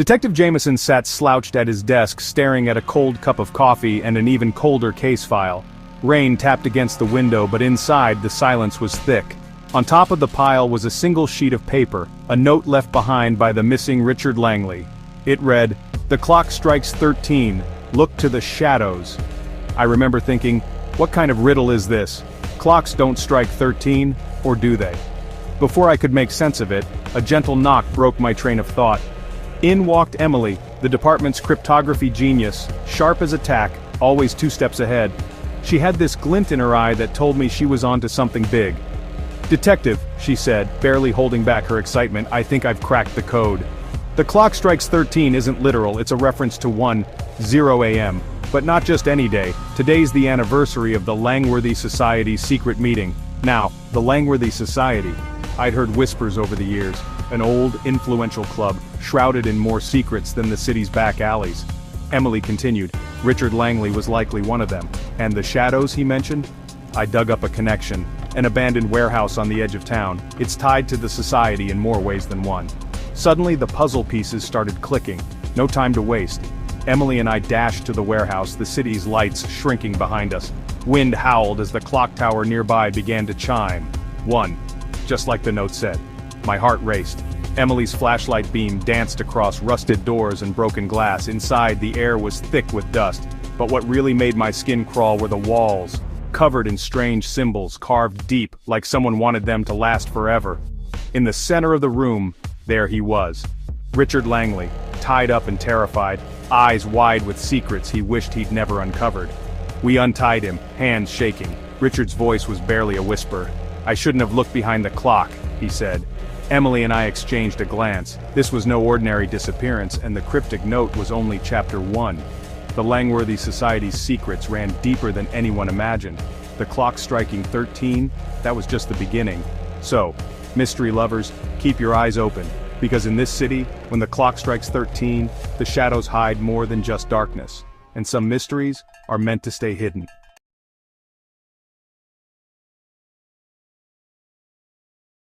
Detective Jameson sat slouched at his desk staring at a cold cup of coffee and an even colder case file. Rain tapped against the window, but inside the silence was thick. On top of the pile was a single sheet of paper, a note left behind by the missing Richard Langley. It read, "The clock strikes 13, look to the shadows." I remember thinking, what kind of riddle is this? Clocks don't strike 13, or do they? Before I could make sense of it, a gentle knock broke my train of thought. In walked Emily, the department's cryptography genius, sharp as a tack, always 2 steps ahead. She had this glint in her eye that told me she was onto something big. "Detective," she said, barely holding back her excitement, "I think I've cracked the code. The clock strikes 13 isn't literal, it's a reference to 1:00 a.m. But not just any day, today's the anniversary of the Langworthy Society's secret meeting. Now, the Langworthy Society. I'd heard whispers over the years, an old, influential club, shrouded in more secrets than the city's back alleys. Emily continued, Richard Langley was likely one of them. And the shadows he mentioned? I dug up a connection. An abandoned warehouse on the edge of town. It's tied to the society in more ways than one. Suddenly the puzzle pieces started clicking. No time to waste. Emily and I dashed to the warehouse, the city's lights shrinking behind us. Wind howled as the clock tower nearby began to chime. 1. Just like the note said. My heart raced. Emily's flashlight beam danced across rusted doors and broken glass. Inside, the air was thick with dust. But what really made my skin crawl were the walls, covered in strange symbols carved deep, like someone wanted them to last forever. In the center of the room, there he was. Richard Langley, tied up and terrified, eyes wide with secrets he wished he'd never uncovered. We untied him, hands shaking. Richard's voice was barely a whisper. I shouldn't have looked behind the clock, he said. Emily and I exchanged a glance. This was no ordinary disappearance, and the cryptic note was only chapter 1. The Langworthy Society's secrets ran deeper than anyone imagined. The clock striking 13, that was just the beginning. So, mystery lovers, keep your eyes open, because in this city, when the clock strikes 13, the shadows hide more than just darkness, and some mysteries are meant to stay hidden.